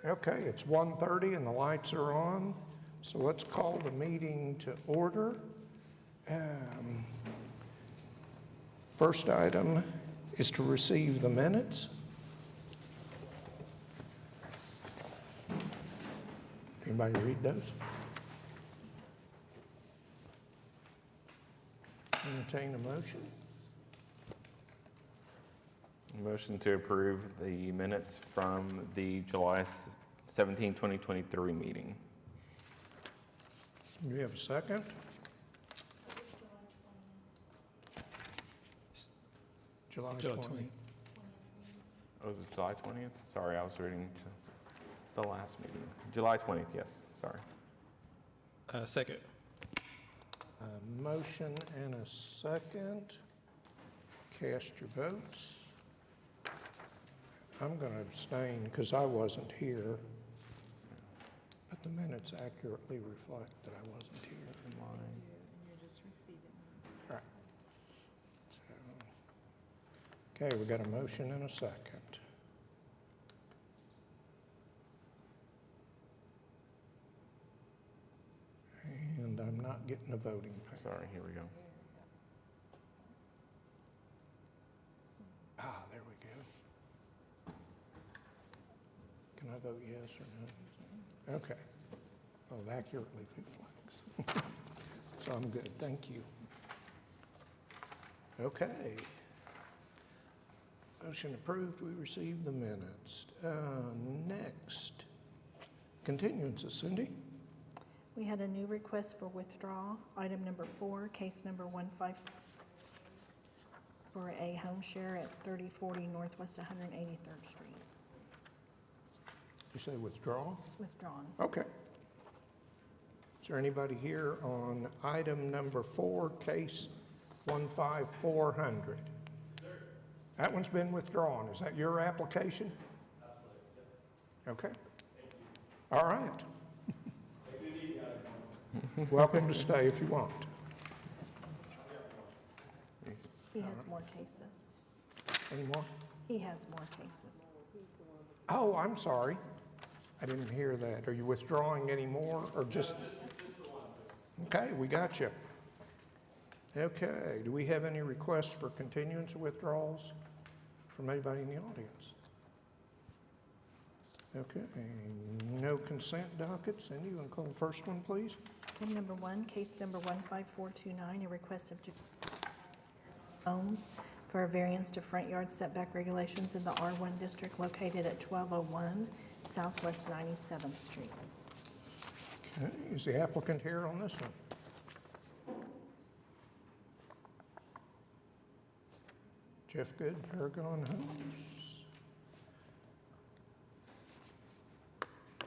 Okay, it's 1:30 and the lights are on, so let's call the meeting to order. First item is to receive the minutes. Anybody read those? Entertain a motion. Motion to approve the minutes from the July 17, 2023 meeting. Do we have a second? July 20. Oh, was it July 20th? Sorry, I was reading the last meeting. July 20th, yes, sorry. Second. A motion and a second. Cast your votes. I'm going to abstain because I wasn't here, but the minutes accurately reflect that I wasn't here. You're just receiving. All right. So, okay, we got a motion and a second. And I'm not getting a voting paper. Sorry, here we go. Ah, there we go. Can I vote yes or no? Okay. Oh, it accurately reflects. So I'm good, thank you. Okay. Motion approved, we received the minutes. Next, continuances, Cindy? We had a new request for withdrawal, item number 4, case number 15 for a home share at 3040 Northwest 183rd Street. You say withdrawal? Withdrawn. Okay. Is there anybody here on item number 4, case 15400? That one's been withdrawn. Is that your application? Absolutely. Okay. All right. Welcome to stay if you want. He has more cases. Any more? He has more cases. Oh, I'm sorry. I didn't hear that. Are you withdrawing any more or just? Okay, we got you. Okay, do we have any requests for continuance or withdrawals from anybody in the audience? Okay, no consent dockets. Cindy, you want to call the first one, please? Item number 1, case number 15429, a request of Holmes for a variance to front yard setback regulations in the R1 district located at 1201 Southwest 97th Street. Okay, is the applicant here on this one? Jeff Good, Paragon Homes.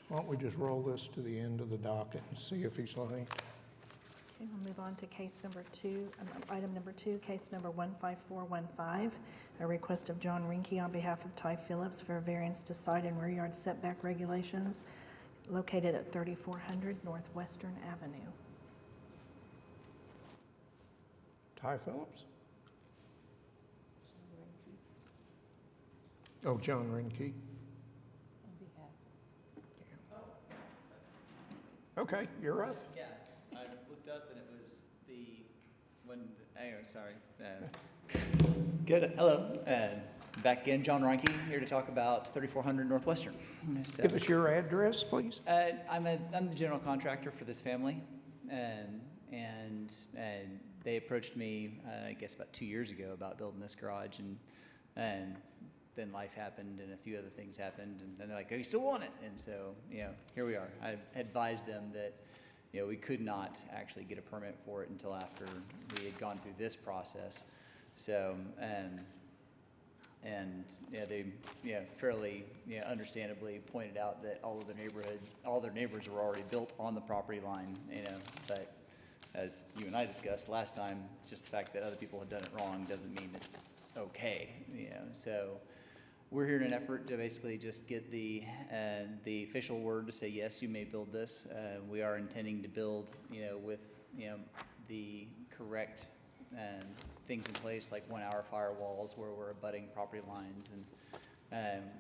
Why don't we just roll this to the end of the docket and see if he's late? Okay, we'll move on to case number 2, item number 2, case number 15415, a request of John Rinke on behalf of Ty Phillips for a variance to side and rear yard setback regulations located at 3400 Northwestern Avenue. Ty Phillips? Oh, John Rinke. Okay, you're up. Yeah, I looked up and it was sorry. Good, hello, back again, John Reinke, here to talk about 3400 Northwestern. So, Give us your address, please. I'm the general contractor for this family, and they approached me, I guess about 2 years ago about building this garage, and then life happened and a few other things happened, and then they're like, oh, you still want it? And so, here we are. I advised them that, we could not actually get a permit for it until after we had gone through this process. So, they, fairly, understandably pointed out that all their neighbors were already built on the property line, but as you and I discussed last time, it's just the fact that other people had done it wrong doesn't mean it's okay, so we're here in an effort to basically just get the official word to say, yes, you may build this. We are intending to build, with, the correct things in place, like 1 hour firewalls where we're abutting property lines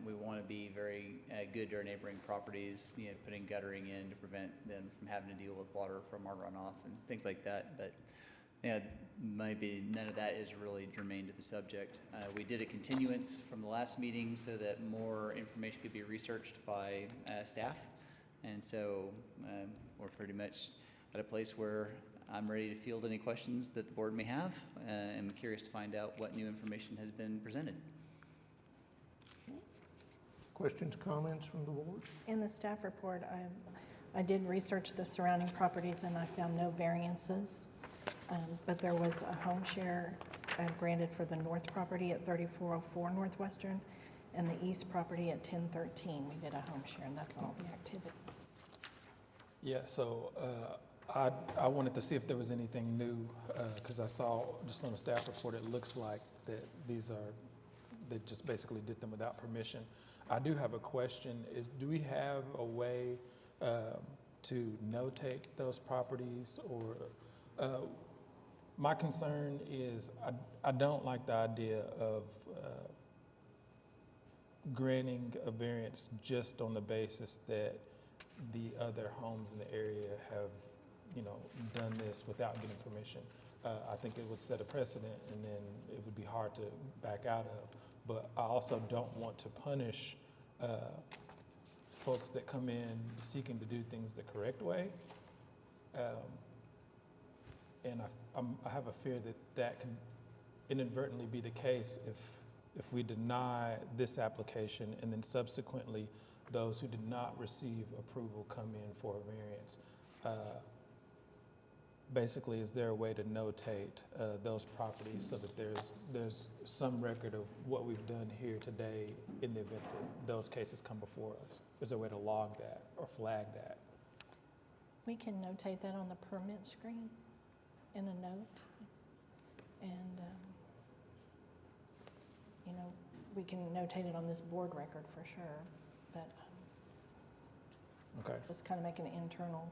We want to be very good to our neighboring properties, putting guttering in to prevent them from having to deal with water from our runoff and things like that. But maybe none of that is really germane to the subject. We did a continuance from the last meeting so that more information could be researched by staff. And so we're pretty much at a place where I'm ready to field any questions that the board may have. I'm curious to find out what new information has been presented. Questions, comments from the board? In the staff report, I did research the surrounding properties and I found no variances. But there was a home share granted for the north property at 3404 Northwestern and the east property at 1013. We did a home share, and that's all the activity. Yeah, so I wanted to see if there was anything new, because I saw just on the staff report, it looks like that they just basically did them without permission. I do have a question, do we have a way to notate those properties, or my concern is I don't like the idea of granting a variance just on the basis that the other homes in the area have, done this without getting permission. I think it would set a precedent, and then it would be hard to back out of. But I also don't want to punish folks that come in seeking to do things the correct way. And I have a fear that can inadvertently be the case if we deny this application and then subsequently those who did not receive approval come in for a variance. Basically, is there a way to notate those properties so that there's some record of what we've done here today in the event that those cases come before us? Is there a way to log that or flag that? We can notate that on the permit screen in a note. And, we can notate it on this board record for sure. But Okay. let's kind of make an internal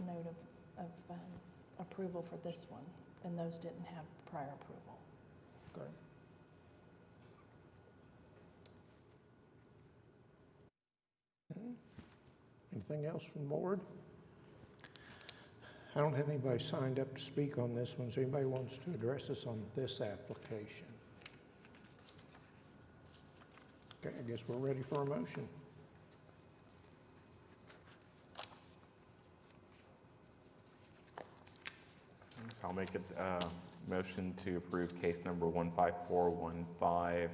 note of approval for this one. And those didn't have prior approval. Okay. Anything else from the board? I don't have anybody signed up to speak on this one, so anybody wants to address us on this application? Okay, I guess we're ready for a motion. So I'll make a motion to approve case number 15415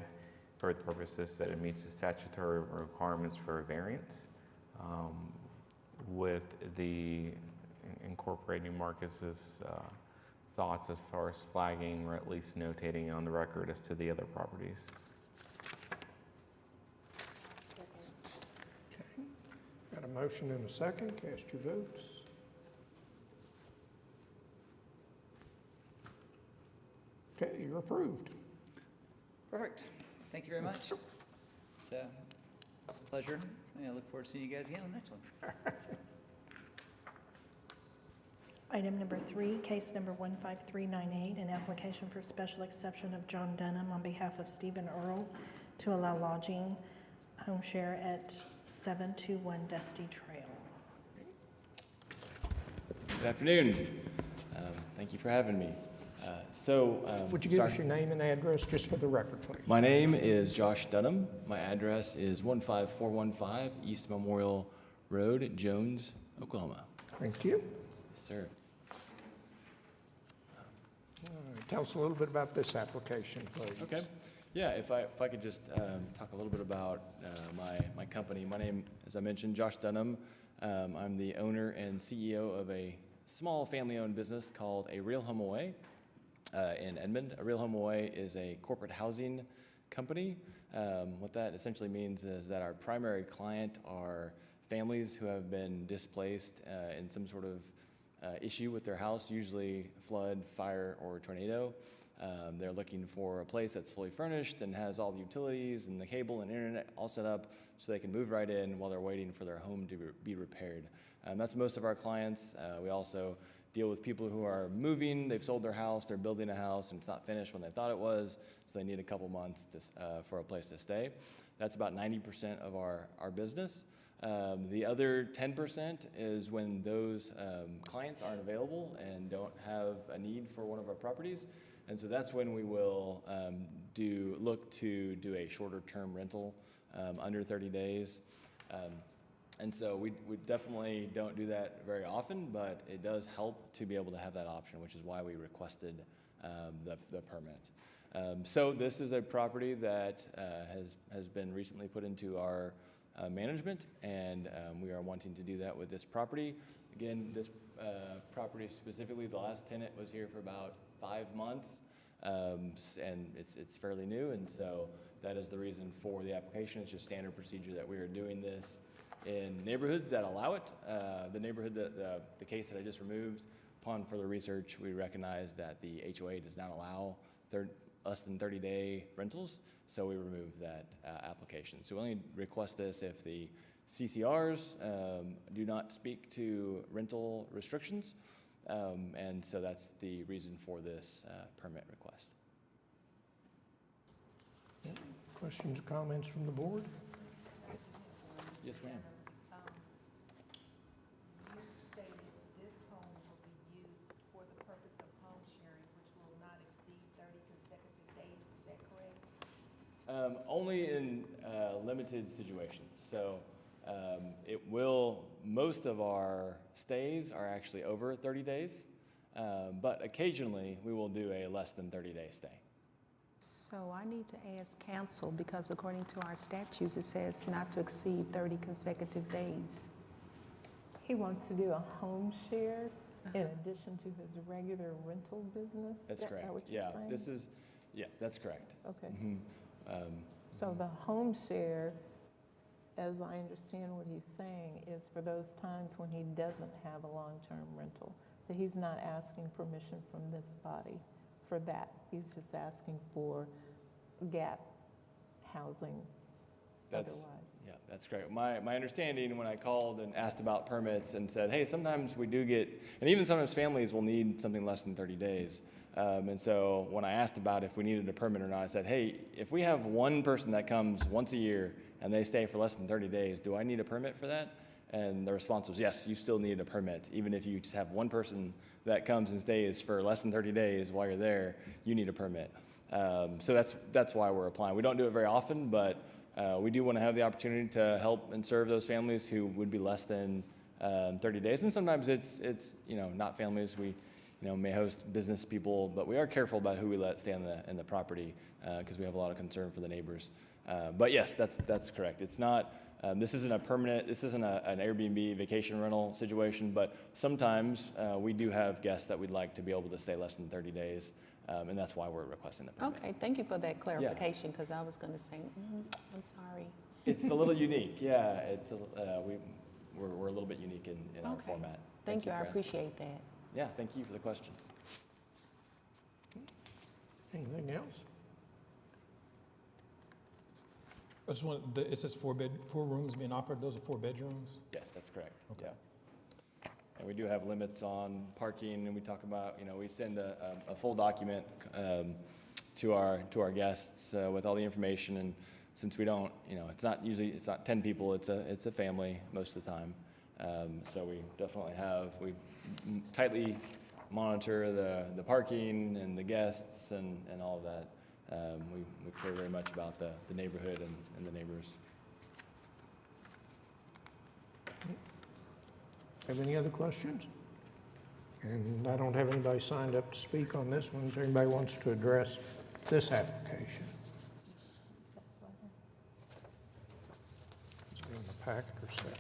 for the purposes that it meets the statutory requirements for a variance, with the incorporating Marcus's thoughts as far as flagging or at least notating on the record as to the other properties. Okay, got a motion and a second. Cast your votes. Okay, you're approved. Perfect. Thank you very much. It's a pleasure. I look forward to seeing you guys again on the next one. Item number 3, case number 15398, an application for special exception of John Dunham on behalf of Stephen Earl to allow lodging home share at 721 Dusty Trail. Good afternoon. Thank you for having me. Would you give us your name and address just for the record, please? My name is Josh Dunham. My address is 15415 East Memorial Road, Jones, Oklahoma. Thank you. Yes, sir. Tell us a little bit about this application, please. Okay. Yeah, if I could just talk a little bit about my company. My name, as I mentioned, Josh Dunham. I'm the owner and CEO of a small family-owned business called A Real Home Away in Edmond. A Real Home Away is a corporate housing company. What that essentially means is that our primary client are families who have been displaced in some sort of issue with their house, usually flood, fire, or tornado. They're looking for a place that's fully furnished and has all the utilities and the cable and internet all set up so they can move right in while they're waiting for their home to be repaired. That's most of our clients. We also deal with people who are moving, they've sold their house, they're building a house, and it's not finished when they thought it was, so they need a couple months for a place to stay. That's about 90% of our business. The other 10% is when those clients aren't available and don't have a need for one of our properties. And so that's when we will look to do a shorter term rental under 30 days. And so we definitely don't do that very often, but it does help to be able to have that option, which is why we requested the permit. So this is a property that has been recently put into our management, and we are wanting to do that with this property. Again, this property specifically, the last tenant was here for about 5 months, and it's fairly new, and so that is the reason for the application. It's just standard procedure that we are doing this in neighborhoods that allow it. The neighborhood that the case that I just removed, upon further research, we recognize that the HOA does not allow less than 30-day rentals, so we removed that application. So we only request this if the CCRs do not speak to rental restrictions, and so that's the reason for this permit request. Questions or comments from the board? Yes, ma'am. You stated this home will be used for the purpose of home sharing, which will not exceed 30 consecutive days, is that correct? Only in limited situations. So most of our stays are actually over 30 days, but occasionally we will do a less than 30-day stay. So I need to ask counsel, because according to our statutes, it says not to exceed 30 consecutive days. He wants to do a home share in addition to his regular rental business? That's Is correct. that what you're saying? That's correct. Okay. Mhm. So the home share, as I understand what he's saying, is for those times when he doesn't have a long-term rental, that he's not asking permission from this body for that. He's just asking for gap housing otherwise. Yeah, that's great. My understanding when I called and asked about permits and said, hey, sometimes we do get, and even sometimes families will need something less than 30 days. And so when I asked about if we needed a permit or not, I said, hey, if we have one person that comes once a year and they stay for less than 30 days, do I need a permit for that? And the response was, yes, you still need a permit. Even if you just have one person that comes and stays for less than 30 days while you're there, you need a permit. So that's why we're applying. We don't do it very often, but we do want to have the opportunity to help and serve those families who would be less than 30 days. And sometimes it's not families. We may host business people, but we are careful about who we let stay in the property because we have a lot of concern for the neighbors. But yes, that's correct. It's not. This isn't a permanent. This isn't an Airbnb vacation rental situation. But sometimes we do have guests that we'd like to be able to stay less than 30 days, and that's why we're requesting the permit. Okay, thank you for that clarification, because I was going to say, I'm sorry. It's a little unique. Yeah, we're a little bit unique in our Okay. format. Thank you, I for asking. appreciate that. Yeah, thank you for the question. Anything else? I just want, it says 4 rooms being offered, those are 4 bedrooms? Yes, that's correct. Okay. Yeah. And we do have limits on parking, and we talk about, we send a full document to our guests with all the information. And since we don't, it's not 10 people, it's a family most of the time. So we definitely we tightly monitor the parking and the guests and all of that. We care very much about the neighborhood and the neighbors. Have any other questions? And I don't have anybody signed up to speak on this one. Is there anybody wants to address this application? It's in the packet or set.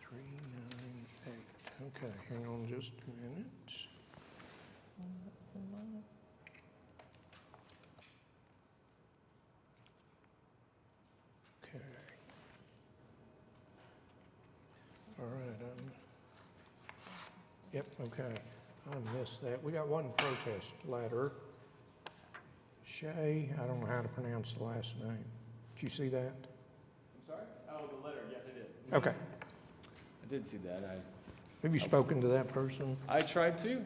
398. Okay, hang on just a minute. That's in mine. Okay. All right, yep, okay. I missed that. We got one protest letter. Shay, I don't know how to pronounce the last name. Did you see that? I'm sorry? Oh, the letter. Yes, I did. Okay. I did see that. Have you spoken to that person? I tried to.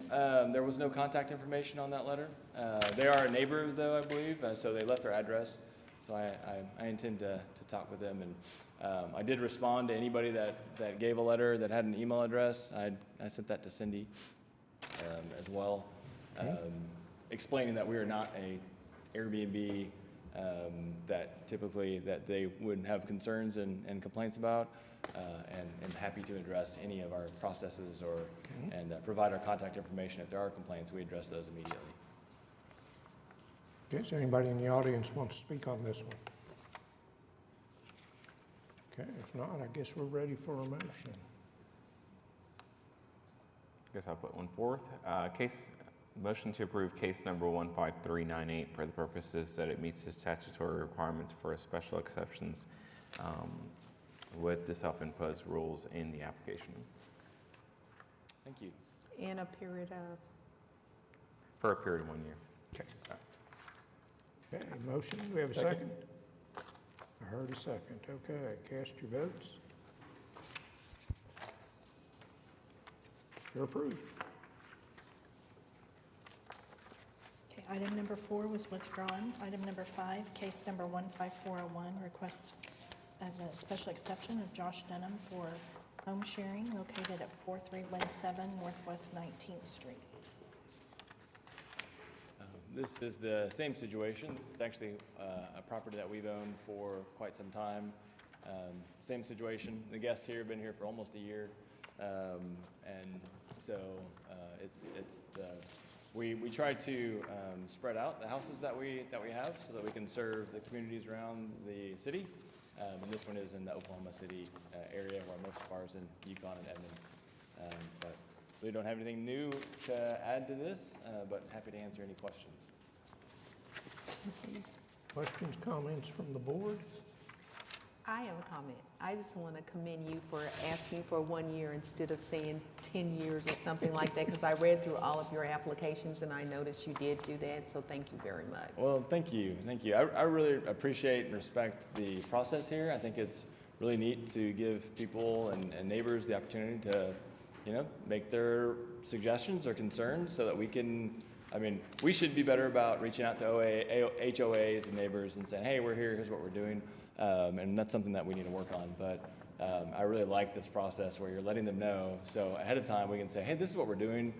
There was no contact information on that letter. They are a neighbor, though, I believe, so they left their address. So I intend to talk with them. And I did respond to anybody that gave a letter that had an email address. I sent that to Cindy as well, explaining that we are not a Airbnb that typically that they would have concerns and complaints about, and happy to address any of our processes and provide our contact information. If there are complaints, we address those immediately. Okay, is anybody in the audience want to speak on this one? Okay, if not, I guess we're ready for a motion. Guess I'll put one forth. Motion to approve case number 15398 for the purposes that it meets the statutory requirements for special exceptions with the self-imposed rules in the application. Thank you. In a period of, For a period of 1 year. Okay. Okay, motion, do we have a second? I heard a second. Okay, cast your votes. You're approved. Okay, item number 4 was withdrawn. Item number 5, case number 15401, request of a special exception of Josh Dunham for home sharing located at 4317 Northwest 19th Street. This is the same situation. It's actually a property that we've owned for quite some time. Same situation. The guests here have been here for almost a year, and so we try to spread out the houses that we have so that we can serve the communities around the city. And this one is in the Oklahoma City area, where most of ours in Yukon and Edmond. But we don't have anything new to add to this, but happy to answer any questions. Questions, comments from the board? I have a comment. I just want to commend you for asking for 1 year instead of saying 10 years or something like that, because I read through all of your applications and I noticed you did do that, so thank you very much. Well, thank you. Thank you. I really appreciate and respect the process here. I think it's really neat to give people and neighbors the opportunity to, make their suggestions or concerns so that we can, we should be better about reaching out to HOAs and neighbors and saying, hey, we're here, here's what we're doing. And that's something that we need to work on. But I really like this process where you're letting them know. So ahead of time, we can say, hey, this is what we're doing.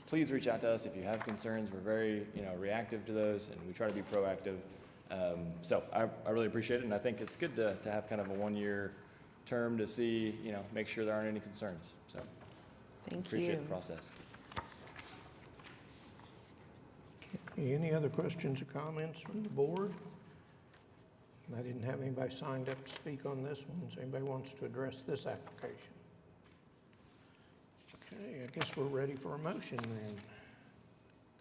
Please reach out to us if you have concerns. We're very, reactive to those, and we try to be proactive. So I really appreciate it, and I think it's good to have kind of a 1 year term to see, make sure there aren't any concerns. So Thank appreciate you. the process. Any other questions or comments from the board? I didn't have anybody signed up to speak on this one. So anybody wants to address this application? Okay, I guess we're ready for a motion then.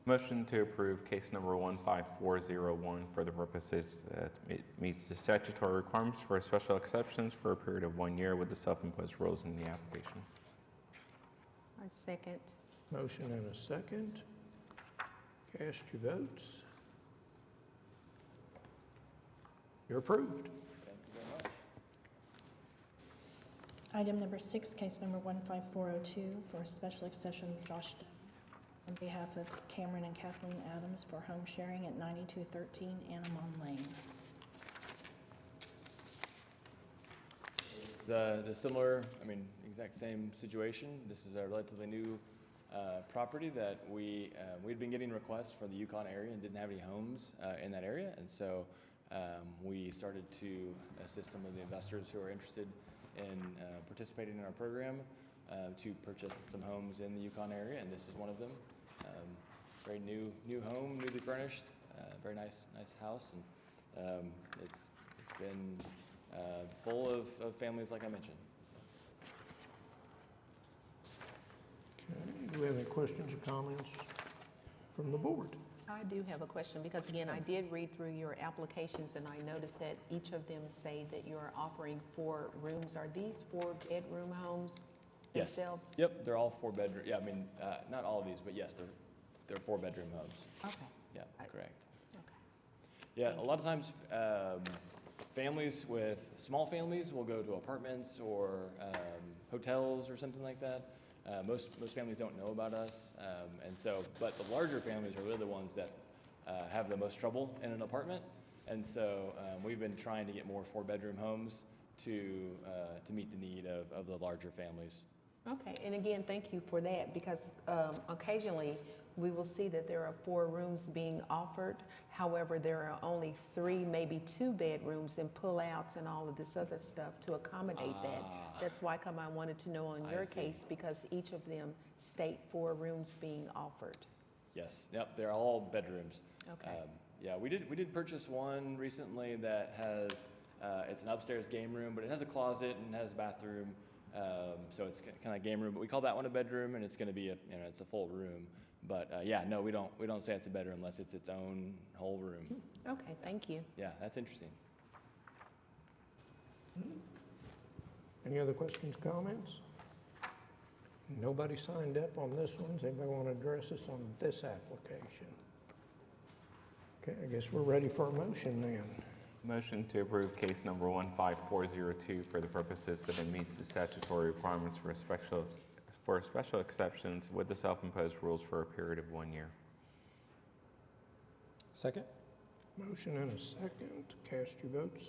Motion to approve case number 15401 for the purposes that it meets the statutory requirements for special exceptions for a period of 1 year with the self-imposed rules in the application. I second. Motion and a second. Cast your votes. You're approved. Thank you very much. Item number 6, case number 15402, for a special exception of Josh Dunham on behalf of Cameron and Kathleen Adams for home sharing at 9213 Anamon Lane. The similar, exact same situation. This is a relatively new property that we'd been getting requests for the Yukon area and didn't have any homes in that area, and so we started to assist some of the investors who are interested in participating in our program to purchase some homes in the Yukon area, and this is one of them. Very new home, newly furnished, very nice house, and it's been full of families, like I mentioned. Okay, do we have any questions or comments from the board? I do have a question, because again, I did read through your applications and I noticed that each of them say that you're offering 4 rooms. Are these 4-bedroom homes Yes. themselves? Yep, they're all 4-bedroom. Yeah, not all of these, but yes, they're 4-bedroom homes. Okay, Yeah, correct. okay. Yeah, a lot of times families with small families will go to apartments or hotels or something like that. Most families don't know about us, and so, but the larger families are really the ones that have the most trouble in an apartment. And so we've been trying to get more 4-bedroom homes to meet the need of the larger families. Okay, and again, thank you for that, because occasionally we will see that there are 4 rooms being offered. However, there are only 3, maybe 2 bedrooms and pull-outs and all of this other stuff to accommodate that. That's why I wanted to know on I your see. case, because each of them state 4 rooms being offered. Yes, yep, they're all bedrooms. Okay. Yeah, we did purchase one recently that has, it's an upstairs game room, but it has a closet and has a bathroom. So it's kind of game room, but we call that one a bedroom, and it's going to be it's a full room. But yeah, no, we don't say it's a bedroom unless it's its own whole room. Okay, thank you. Yeah, that's interesting. Any other questions, comments? Nobody signed up on this one. Does anybody want to address us on this application? Okay, I guess we're ready for a motion then. Motion to approve case number 15402 for the purposes that it meets the statutory requirements for special exceptions with the self-imposed rules for a period of 1 year. Second? Motion and a second. Cast your votes.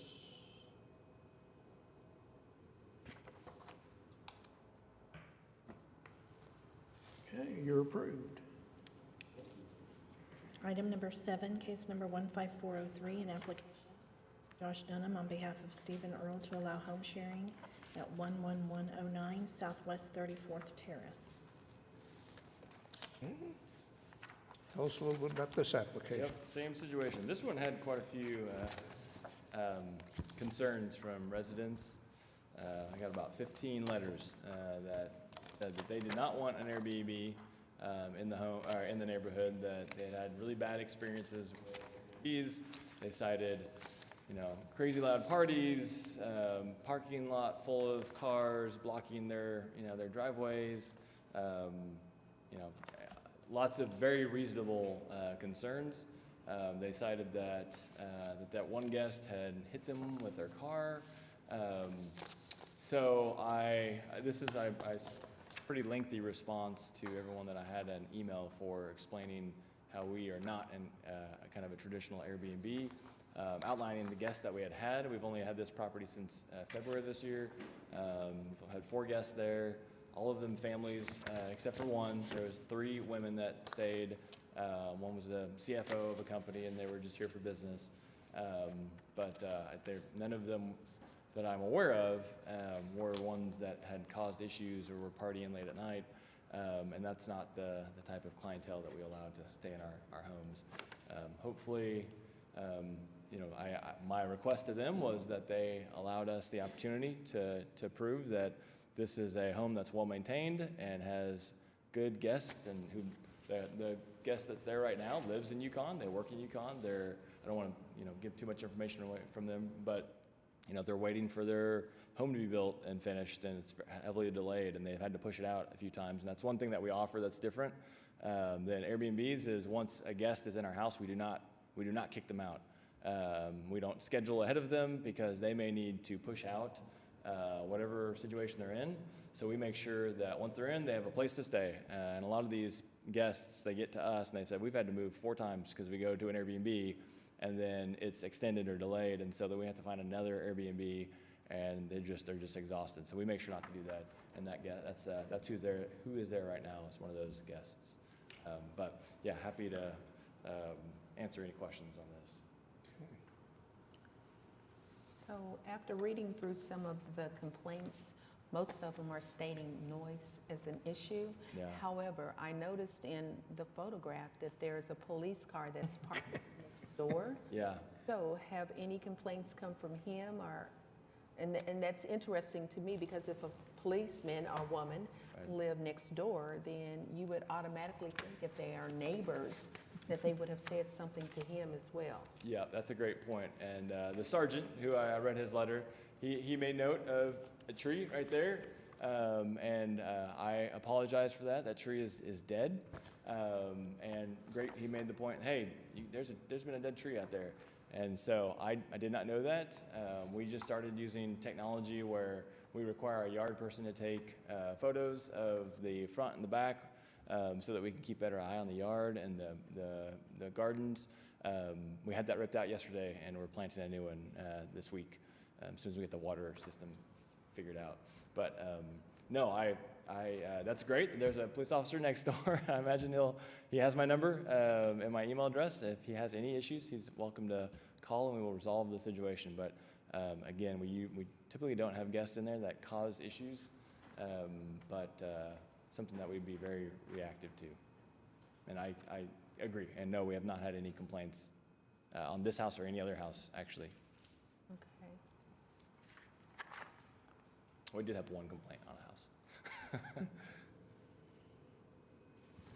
Okay, you're approved. Item number 7, case number 15403, an application of Josh Dunham on behalf of Stephen Earl to allow home sharing at 11109 Southwest 34th Terrace. Tell us a little bit about this application. Yep, same situation. This one had quite a few concerns from residents. I got about 15 letters that said that they did not want an Airbnb in the home or in the neighborhood. That they had really bad experiences with Airbnbs. They cited, crazy loud parties, parking lot full of cars blocking their driveways. Lots of very reasonable concerns. They cited that that one guest had hit them with their car. So this is a pretty lengthy response to everyone that I had an email for explaining how we are not in kind of a traditional Airbnb, outlining the guests that we had. We've only had this property since February this year. We've had 4 guests there. All of them families, except for one. There was 3 women that stayed. One was a CFO of a company, and they were just here for business. But none of them that I'm aware of were ones that had caused issues or were partying late at night. And that's not the type of clientele that we allow to stay in our homes. Hopefully, my request to them was that they allowed us the opportunity to prove that this is a home that's well maintained and has good guests, and the guest that's there right now lives in Yukon. They work in Yukon. I don't want to give too much information away from them, but they're waiting for their home to be built and finished, and it's heavily delayed, and they've had to push it out a few times. And that's one thing that we offer that's different than Airbnbs is once a guest is in our house, we do not kick them out. We don't schedule ahead of them because they may need to push out whatever situation they're in. So we make sure that once they're in, they have a place to stay. And a lot of these guests, they get to us and they said, we've had to move 4 times because we go to an Airbnb and then it's extended or delayed. And so then we have to find another Airbnb, and they're just exhausted. So we make sure not to do that. And that's who is there right now is one of those guests. But yeah, happy to answer any questions on this. So after reading through some of the complaints, most of them are stating noise as an issue. Yeah. However, I noticed in the photograph that there's a police car that's parked next door. Yeah. So have any complaints come from him and that's interesting to me, because if a policeman or woman Right. live next door, then you would automatically think if they are neighbors that they would have said something to him as well. Yeah, that's a great point. And the sergeant, who I read his letter, he made note of a tree right there, and I apologize for that. That tree is dead, and great. He made the point, hey, there's been a dead tree out there. And so I did not know that. We just started using technology where we require a yard person to take photos of the front and the back so that we can keep better eye on the yard and the gardens. We had that ripped out yesterday, and we're planting a new one this week as soon as we get the water system figured out. But no, that's great. There's a police officer next door. I imagine he has my number and my email address. If he has any issues, he's welcome to call, and we will resolve the situation. But again, we typically don't have guests in there that cause issues, but something that we'd be very reactive to. And I agree. And no, we have not had any complaints on this house or any other house, actually. Okay. We did have one complaint on a house.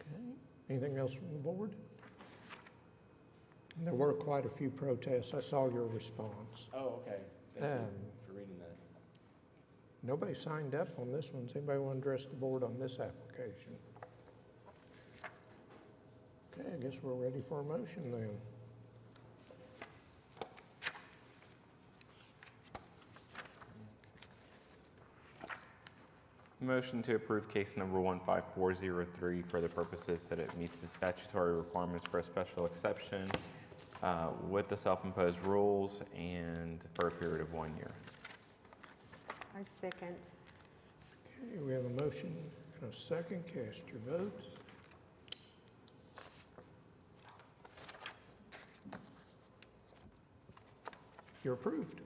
Okay. Anything else from the board? There were quite a few protests. I saw your response. Oh, okay. Thank you for reading that. Nobody signed up on this one. Does anybody want to address the board on this application? Okay, I guess we're ready for a motion then. Motion to approve case number 15403 for the purposes that it meets the statutory requirements for a special exception with the self-imposed rules and for a period of 1 year. I second. Okay, we have a motion and a second. Cast your votes. You're approved.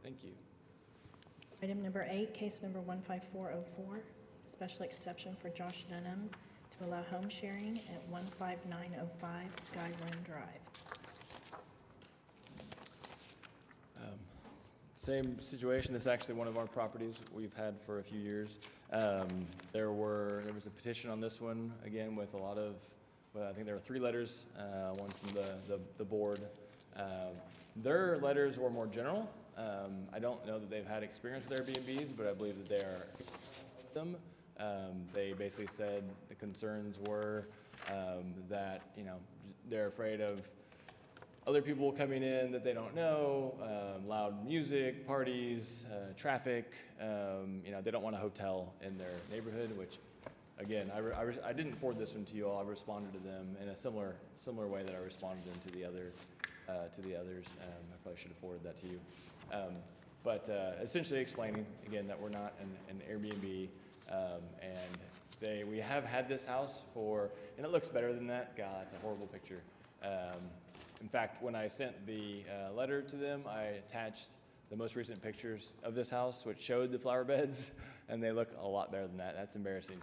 Thank you. Item number 8, case number 15404, special exception for Josh Dunham to allow home sharing at 15905 Skyrim Drive. Same situation. This is actually one of our properties we've had for a few years. There was a petition on this one, again, with a lot of, well, I think there were 3 letters, one from the board. Their letters were more general. I don't know that they've had experience with Airbnbs, but I believe that they are them. They basically said the concerns were that, they're afraid of other people coming in that they don't know, loud music, parties, traffic. They don't want a hotel in their neighborhood, which, again, I didn't forward this one to you all. I responded to them in a similar way that I responded to the others. I probably should have forwarded that to you. But essentially explaining, again, that we're not an Airbnb, and we have had this house and it looks better than that. God, it's a horrible picture. In fact, when I sent the letter to them, I attached the most recent pictures of this house, which showed the flower beds, and they look a lot better than that. That's embarrassing.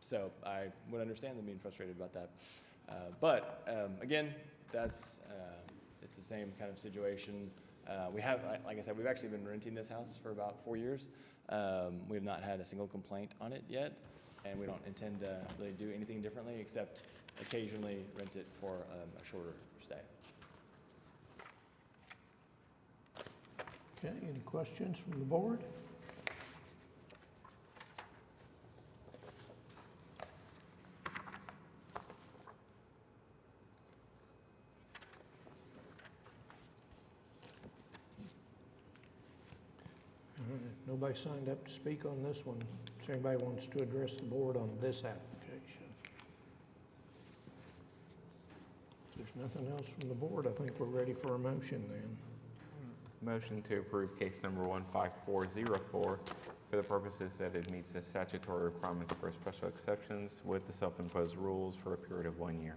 So I would understand them being frustrated about that. But again, it's the same kind of situation. We have, like I said, we've actually been renting this house for about 4 years. We have not had a single complaint on it yet, and we don't intend to really do anything differently except occasionally rent it for a shorter stay. Okay, any questions from the board? All right, nobody signed up to speak on this one. So anybody wants to address the board on this application? If there's nothing else from the board, I think we're ready for a motion then. Motion to approve case number 15404 for the purposes that it meets the statutory requirements for special exceptions with the self-imposed rules for a period of 1 year.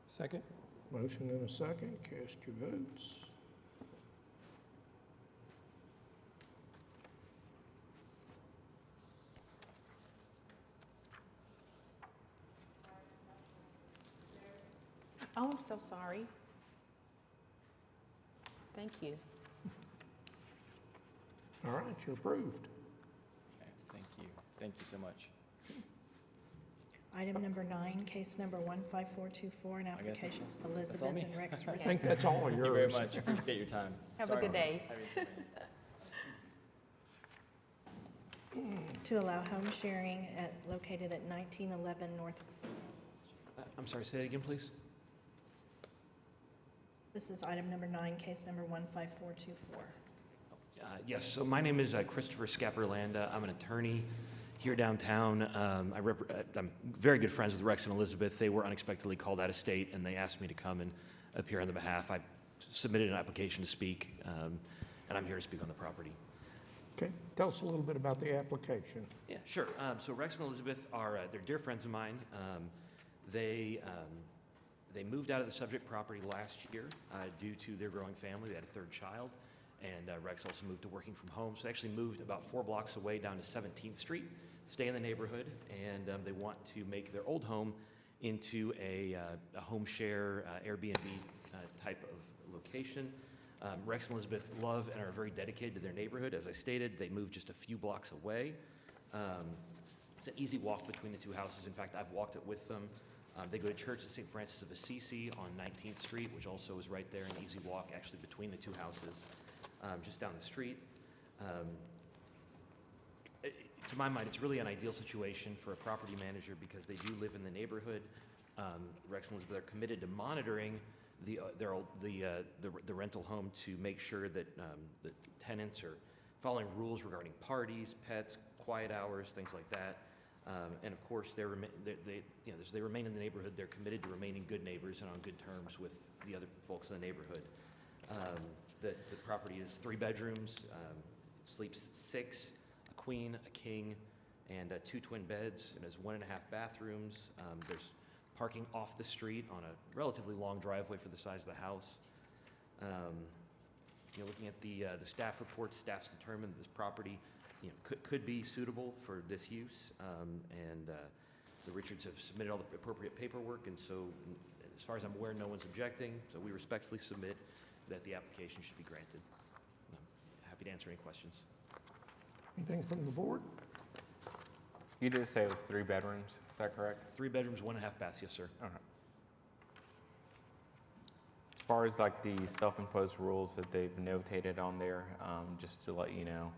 Second? Motion and a second. Cast your votes. Oh, I'm so sorry. Thank you. All right, you're approved. Okay, thank you. Thank you so much. Item number 9, case number 15424, an I guess application of all Elizabeth me. and Rex I Riddle think that's all Thank you yours. very much. Appreciate your time. Have a Sorry good about day. to allow home sharing located at 1911 North. I'm sorry, say it again, please. This is item number 9, case number 15424. Yes, so my name is Christopher Scaparlanda. I'm an attorney here downtown. I'm very good friends with Rex and Elizabeth. They were unexpectedly called out of state, and they asked me to come and appear on their behalf. I submitted an application to speak, and I'm here to speak on the property. Okay, tell us a little bit about the application. Yeah, sure. So Rex and Elizabeth are they're dear friends of mine. They moved out of the subject property last year due to their growing family. They had a third child, and Rex also moved to working from home. So they actually moved about 4 blocks away down to 17th Street, stay in the neighborhood, and they want to make their old home into a home share Airbnb type of location. Rex and Elizabeth love and are very dedicated to their neighborhood. As I stated, they moved just a few blocks away. It's an easy walk between the two houses. In fact, I've walked it with them. They go to church at St. Francis of Assisi on 19th Street, which also is right there, an easy walk actually between the two houses, just down the street. To my mind, it's really an ideal situation for a property manager because they do live in the neighborhood. Rex and Elizabeth are committed to monitoring the rental home to make sure that the tenants are following rules regarding parties, pets, quiet hours, things like that. And of course, they remain in the neighborhood. They're committed to remaining good neighbors and on good terms with the other folks in the neighborhood. The property is 3 bedrooms, sleeps 6, a queen, a king, and 2 twin beds, and has 1.5 bathrooms. There's parking off the street on a relatively long driveway for the size of the house. Looking at the staff report, staff's determined that this property could be suitable for this use, and the Richards have submitted all the appropriate paperwork, and so as far as I'm aware, no one's objecting, so we respectfully submit that the application should be granted. I'm happy to answer any questions. Anything from the board? You did say it was 3 bedrooms, is that correct? 3 bedrooms, 1.5 baths, yes, sir. Okay. As far as like the self-imposed rules that they've notated on there, just to let you know,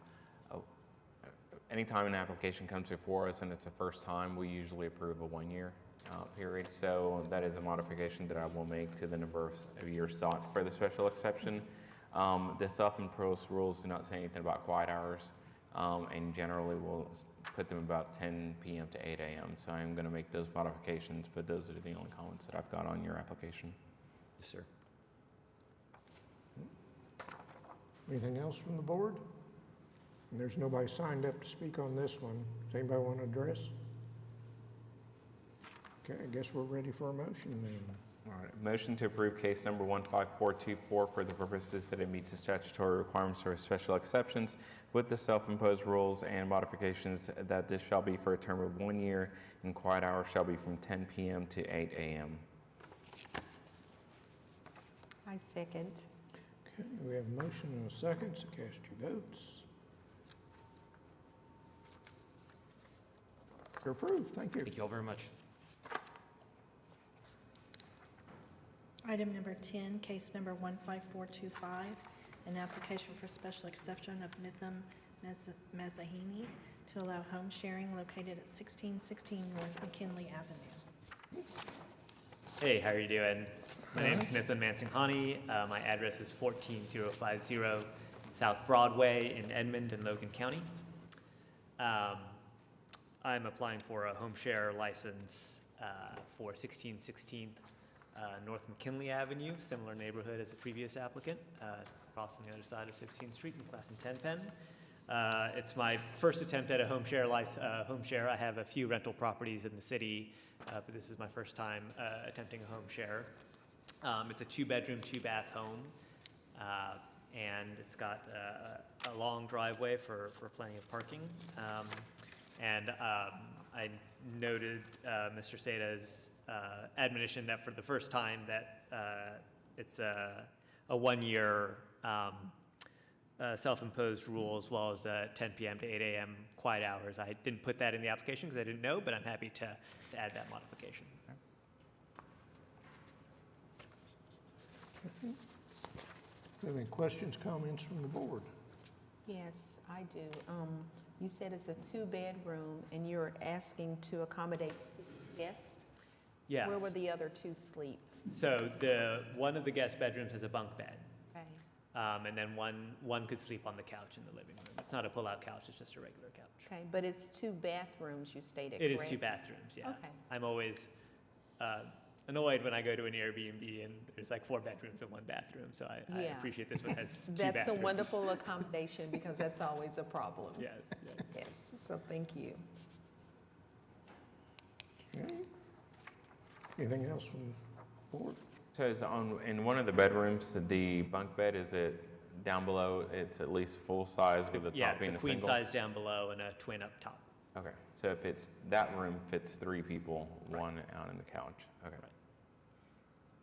anytime an application comes before us and it's a first time, we usually approve a 1-year period. So that is a modification that I will make to the number of years sought for the special exception. The self-imposed rules do not say anything about quiet hours, and generally we'll put them about 10 p.m. to 8 a.m. So I'm going to make those modifications, but those are the only comments that I've got on your application. Yes, sir. Anything else from the board? And there's nobody signed up to speak on this one. Does anybody want to address? Okay, I guess we're ready for a motion then. All right, motion to approve case number 15424 for the purposes that it meets the statutory requirements for special exceptions with the self-imposed rules and modifications that this shall be for a term of 1 year and quiet hours shall be from 10 p.m. to 8 a.m. I second. Okay, we have a motion and a second, so cast your votes. You're approved, thank you. Thank you all very much. Item number 10, case number 15425, an application for special exception of Mitham Mazahini to allow home sharing located at 1616 North McKinley Avenue. Hey, how are you doing? My name is Mitham Mansinghani. My address is 14050 South Broadway in Edmond and Logan County. I'm applying for a home share license for 1616 North McKinley Avenue, similar neighborhood as the previous applicant, across on the other side of 16th Street in Class and 10 Penn. It's my first attempt at a home share. I have a few rental properties in the city, but this is my first time attempting a home share. It's a 2-bedroom, 2-bath home, and it's got a long driveway for plenty of parking. I noted Mr. Sada's admonition that for the first time that it's a 1-year self-imposed rule as well as 10 p.m. to 8 a.m. quiet hours. I didn't put that in the application because I didn't know, but I'm happy to add that modification. Do you have any questions, comments from the board? Yes, I do. You said it's a 2-bedroom and you're asking to accommodate 6 guests? Yes. Where will the other 2 sleep? So one of the guest bedrooms has a bunk bed, Okay. and then one could sleep on the couch in the living room. It's not a pull-out couch, it's just a regular couch. Okay, but it's 2 bathrooms, you stated, It correct? is 2 bathrooms, yeah. Okay. I'm always annoyed when I go to an Airbnb and there's like 4 bedrooms and 1 bathroom, so I Yeah. appreciate this one has 2 That's a bathrooms. wonderful accommodation because that's always a problem. Yes, yes. Yes, so thank you. Okay. Anything else from the board? So in one of the bedrooms, the bunk bed, is it down below, it's at least full size with the Yeah, top it's being a a queen single? size down below and a twin up top. Okay, so if it's, that room fits 3 people, Right. 1 out on the couch. Okay. Right.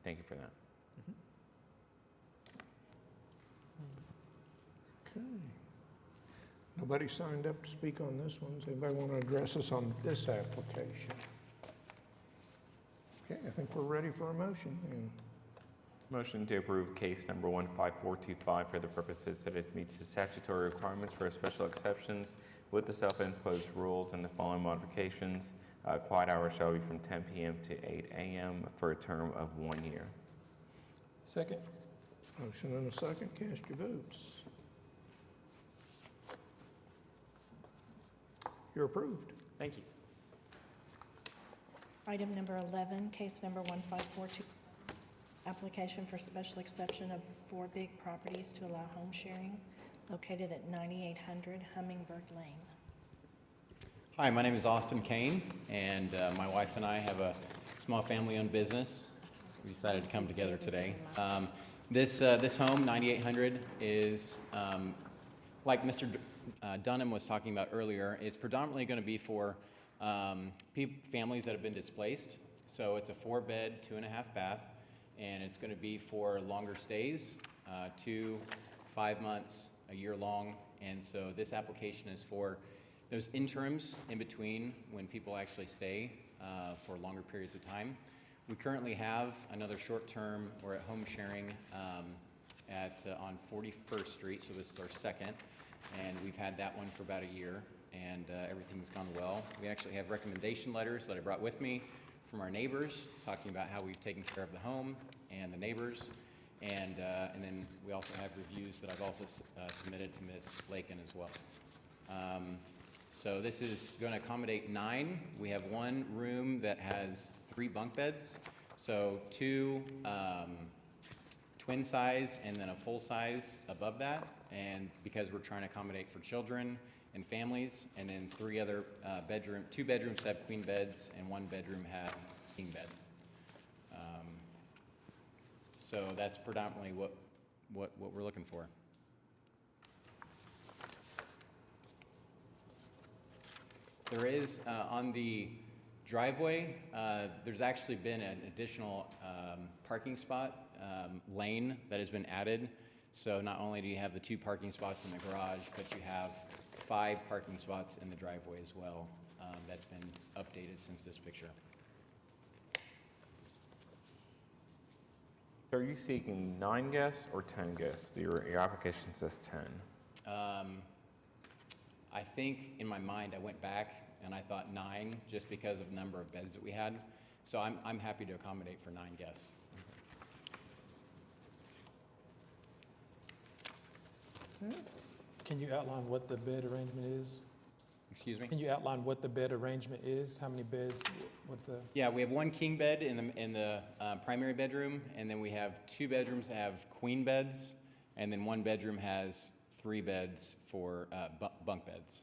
Thank you for that. Okay. Nobody signed up to speak on this one. Does anybody want to address us on this application? Okay, I think we're ready for a motion. And Motion to approve case number 15425 for the purposes that it meets the statutory requirements for special exceptions with the self-imposed rules and the following modifications. Quiet hours shall be from 10 p.m. to 8 a.m. for a term of 1 year. Second? motion and a second, cast your votes. You're approved. Thank you. Item number 11, case number 1542, application for special exception of 4 big properties to allow home sharing located at 9800 Hummingbird Lane. Hi, my name is Austin Kane, and my wife and I have a small family-owned business. We decided to come together today. This home, 9800, is, like Mr. Dunham was talking about earlier, is predominantly going to be for families that have been displaced. So it's a 4-bed, 2.5-bath, and it's going to be for longer stays, 2, 5 months, a year long. And so this application is for those interims in between when people actually stay for longer periods of time. We currently have another short-term, we're at home sharing on 41st Street, so this is our second, and we've had that one for about a year, and everything's gone well. We actually have recommendation letters that I brought with me from our neighbors, talking about how we've taken care of the home and the neighbors, and then we also have reviews that I've also submitted to Ms. Lakin as well. So this is going to accommodate 9. We have 1 room that has 3 bunk beds, so 2 twin size and then a full size above that. And because we're trying to accommodate for children and families, and then 3 other 2 bedrooms have queen beds and 1 bedroom had king bed. So that's predominantly what we're looking for. There is, on the driveway, there's actually been an additional parking spot lane that has been added. So not only do you have the 2 parking spots in the garage, but you have 5 parking spots in the driveway as well. That's been updated since this picture. Are you seeking 9 guests or 10 guests? Your application says 10. I think in my mind I went back and I thought 9 just because of the number of beds that we had. So I'm happy to accommodate for 9 guests. Can you outline what the bed arrangement is? Excuse me? Can you outline what the bed arrangement is? How many beds, what the? Yeah, we have 1 king bed in the primary bedroom, and then we have 2 bedrooms that have queen beds, and then 1 bedroom has 3 beds for bunk beds.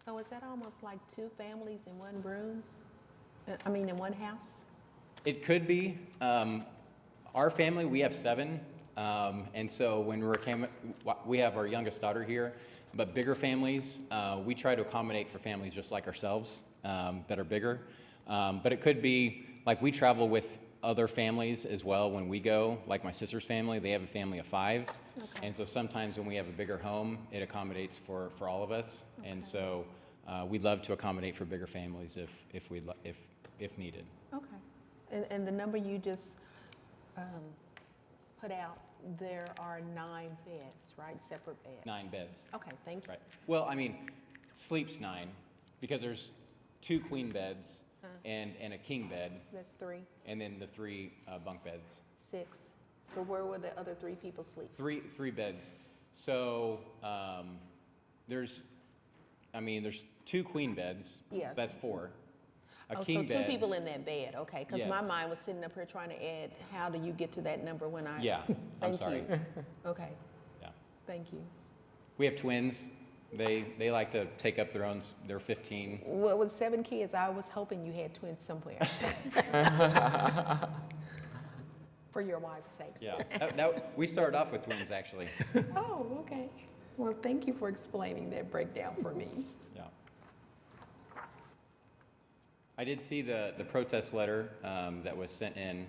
So is that almost like 2 families in 1 room? In 1 house? It could be. Our family, we have 7, and so when we have our youngest daughter here, but bigger families, we try to accommodate for families just like ourselves that are bigger. But it could be, like we travel with other families as well when we go, like my sister's family, they have a family of 5. Okay. And so sometimes when we have a bigger home, it accommodates for all of us. Okay. And so we'd love to accommodate for bigger families if needed. Okay. And the number you just put out, there are 9 beds, right? Separate beds? 9 beds. Okay, thank you. Right. Well, I mean, sleeps 9 because there's 2 queen beds and a king bed, That's 3, and then the 3 bunk beds. 6. So where would the other 3 people sleep? Three beds. So there's 2 queen beds. Yeah. That's 4. A Oh, king so bed. 2 people in that bed, okay? Because my Yes. mind was sitting up here trying to add, how do you get to that number when I? Yeah, I'm Thank sorry. you. Okay, Yeah. thank you. We have twins. They like to take up their own. They're 15. Well, with 7 kids, I was hoping you had twins somewhere. For your wife's sake. Yeah. We started off with twins actually. Oh, okay. Well, thank you for explaining that breakdown for me. Yeah. I did see the protest letter that was sent in,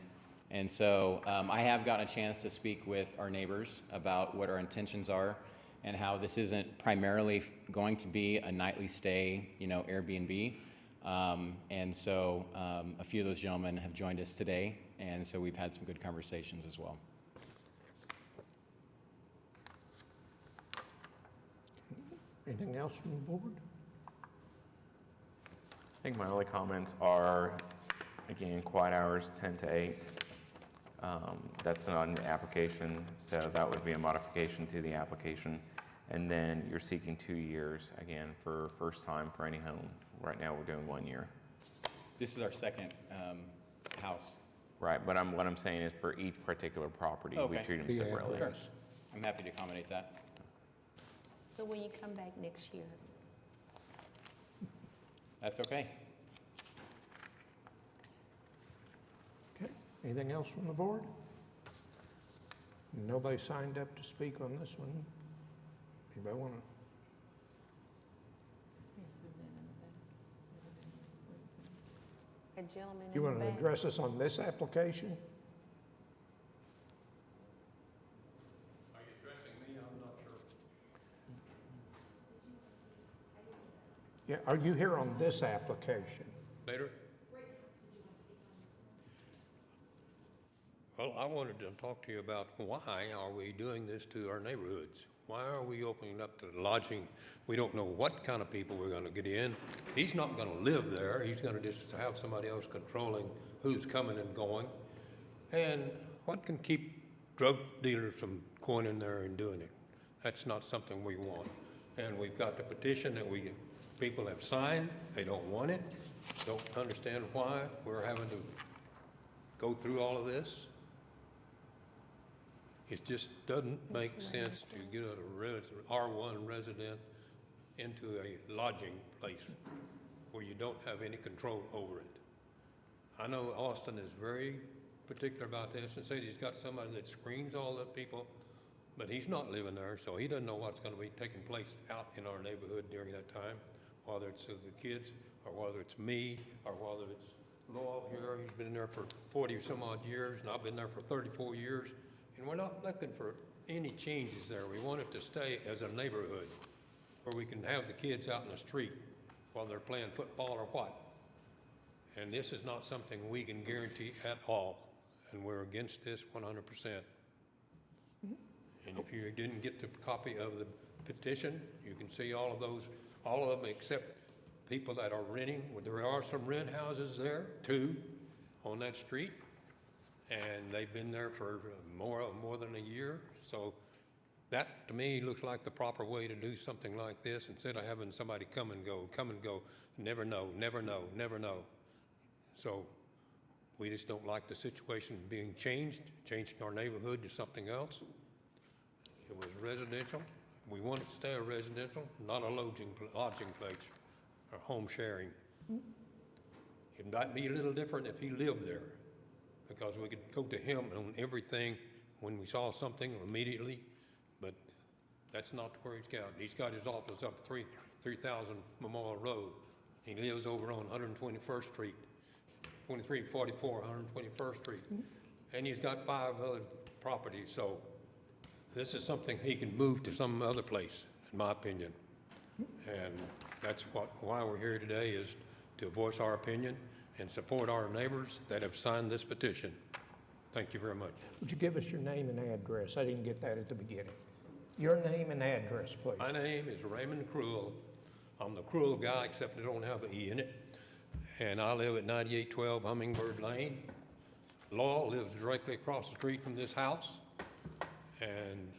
and so I have gotten a chance to speak with our neighbors about what our intentions are and how this isn't primarily going to be a nightly stay, Airbnb. And so a few of those gentlemen have joined us today, and so we've had some good conversations as well. Anything else from the board? I think my only comments are, again, quiet hours 10 to 8. That's not in the application, so that would be a modification to the application. And then you're seeking 2 years, again, for first time for any home. Right now, we're doing 1 year. This is our second house. Right, but what I'm saying is for each particular property, we Okay. treat them Yeah, separately. sure. I'm happy to accommodate that. So will you come back next year? That's okay. Okay, anything else from the board? Nobody signed up to speak on this one. Anybody want to? A gentleman You in want the to back? address us on this application? Are you addressing me? I'm not sure. Yeah, are you here on this application? Later? Well, I wanted to talk to you about why are we doing this to our neighborhoods? Why are we opening up the lodging? We don't know what kind of people we're gonna get in. He's not gonna live there. He's gonna just have somebody else controlling who's coming and going. And what can keep drug dealers from going in there and doing it? That's not something we want. And we've got the petition that people have signed. They don't want it. Don't understand why we're having to go through all of this. It just doesn't make sense to get a R1 resident into a lodging place where you don't have any control over it. I know Austin is very particular about this and says he's got somebody that screens all the people, but he's not living there, so he doesn't know what's going to be taking place out in our neighborhood during that time, whether it's the kids or whether it's me or whether it's Lowell here. He's been there for 40 some odd years, and I've been there for 34 years. And we're not looking for any changes there. We want it to stay as a neighborhood where we can have the kids out in the street while they're playing football or what. And this is not something we can guarantee at all. And we're against this 100%. And if you didn't get the copy of the petition, you can see all of them except people that are renting. There are some rent houses there too on that street. And they've been there for more than a year. So that, to me, looks like the proper way to do something like this instead of having somebody come and go, never know, never know, never know. So we just don't like the situation being changing our neighborhood to something else. It was residential. We want it to stay a residential, not a lodging place or home sharing. It might be a little different if he lived there, because we could go to him on everything when we saw something immediately, but that's not where he's got. He's got his office up 3000 Memorial Road. He lives over on 121st Street, 2344 121st Street. And he's got 5 other properties, so this is something he can move to some other place, in my opinion. And that's why we're here today, is to voice our opinion and support our neighbors that have signed this petition. Thank you very much. Would you give us your name and address? I didn't get that at the beginning. Your name and address, please. My name is Raymond Cruel. I'm the Cruel guy, except I don't have an E in it. And I live at 9812 Hummingbird Lane. Laurel lives directly across the street from this house. And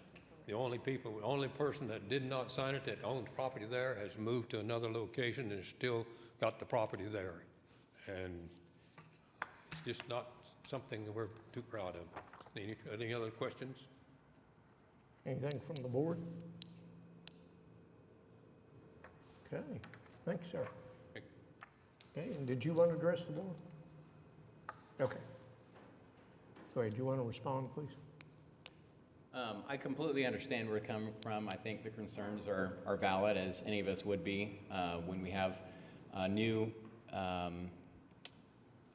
the only person that did not sign it that owns property there has moved to another location and has still got the property there. And it's just not something that we're too proud of. Any other questions? Anything from the board? Okay, thank you, sir. Okay, and did you want to address the board? Okay. Go ahead, do you want to respond, please? I completely understand where you're coming from. I think the concerns are valid, as any of us would be. When we have new,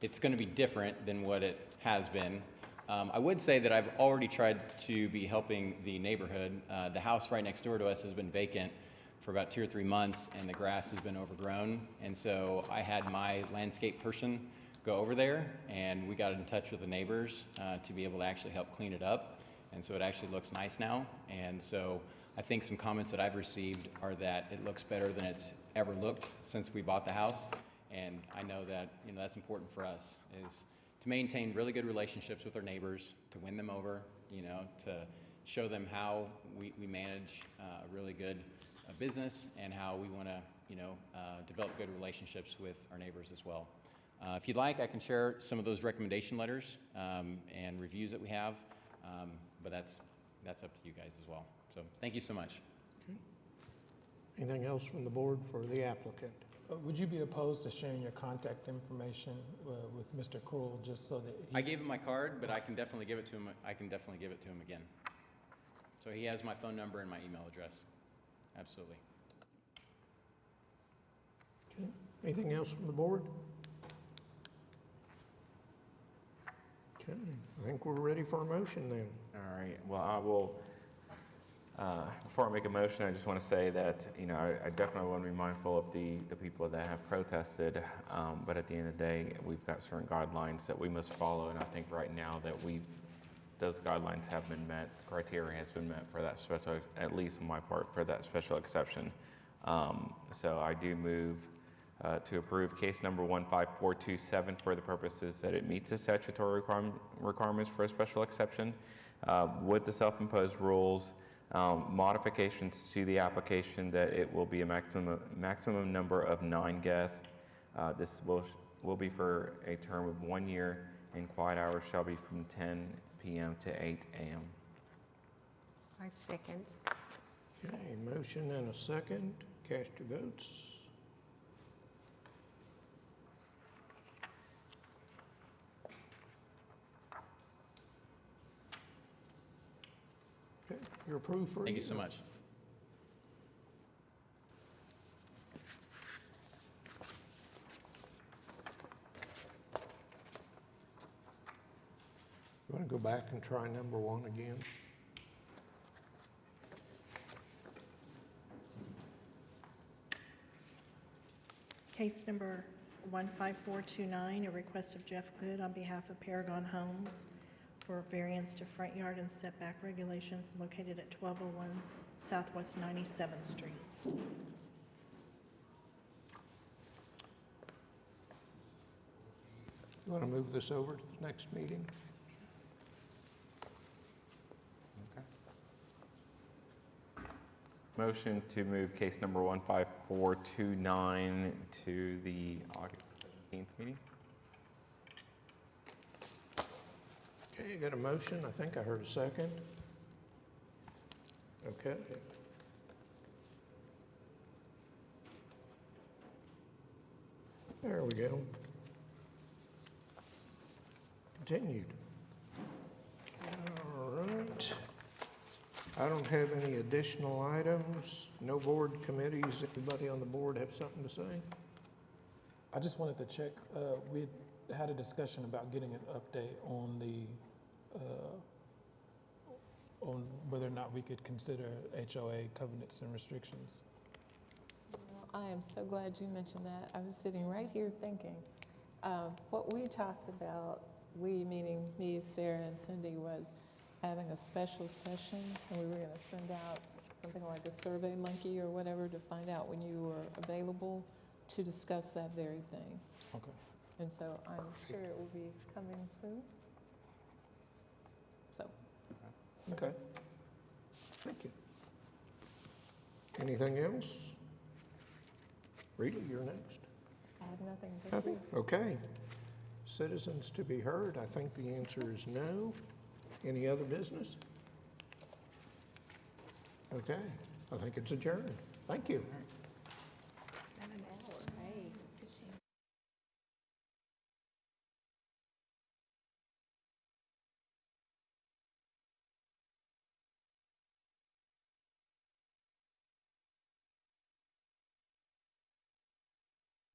it's going to be different than what it has been. I would say that I've already tried to be helping the neighborhood. The house right next door to us has been vacant for about 2 or 3 months, and the grass has been overgrown. And so I had my landscape person go over there, and we got in touch with the neighbors to be able to actually help clean it up. And so it actually looks nice now. And so I think some comments that I've received are that it looks better than it's ever looked since we bought the house. And I know that, that's important for us, is to maintain really good relationships with our neighbors, to win them over, to show them how we manage a really good business and how we want to, develop good relationships with our neighbors as well. If you'd like, I can share some of those recommendation letters and reviews that we have, but that's up to you guys as well. So thank you so much. Okay. Anything else from the board for the applicant? Would you be opposed to sharing your contact information with Mr. Cruel, just so that I gave him my card, but I can definitely give it to him. I can definitely give it to him again. So he has my phone number and my email address. Absolutely. Okay. Anything else from the board? Okay, I think we're ready for a motion then. All right, well, I will, before I make a motion, I just want to say that, I definitely want to be mindful of the people that have protested, but at the end of the day, we've got certain guidelines that we must follow, and I think right now that those guidelines have been met, the criteria has been met for that special, at least on my part, for that special exception. So I do move to approve case number 15427 for the purposes that it meets the statutory requirements for a special exception with the self-imposed rules, modifications to the application that it will be a maximum number of 9 guests. This will be for a term of 1 year, and quiet hours shall be from 10 p.m. to 8 a.m. I second. Okay, motion and a second. Cast your votes. Okay, you're approved for a Thank you year. so much. You want to go back and try number 1 again? Case number 15429, a request of Jeff Good on behalf of Paragon Homes for variance to front yard and setback regulations located at 1201 Southwest 97th Street. You want to move this over to the next meeting? Motion to move case number 15429 to the August 17th meeting. Okay, you got a motion? I think I heard a second. Okay. There we go. Continued. All right. I don't have any additional items. No board committees. Anybody on the board have something to say? I just wanted to check, we had a discussion about getting an update on on whether or not we could consider HOA covenants and restrictions. Well, I am so glad you mentioned that. I was sitting right here thinking, what we talked about we, meaning me, Sarah, and Cindy, was having a special session, and we were going to send out something like a Survey Monkey or whatever to find out when you were available to discuss that very thing. Okay. And so I'm sure it will be coming soon. So, Okay. Thank you. Anything else? Rita, you're next. I have nothing to Happy? do. Okay. Citizens to be heard, I think the answer is no. Any other business? Okay, I think it's adjourned. Thank you.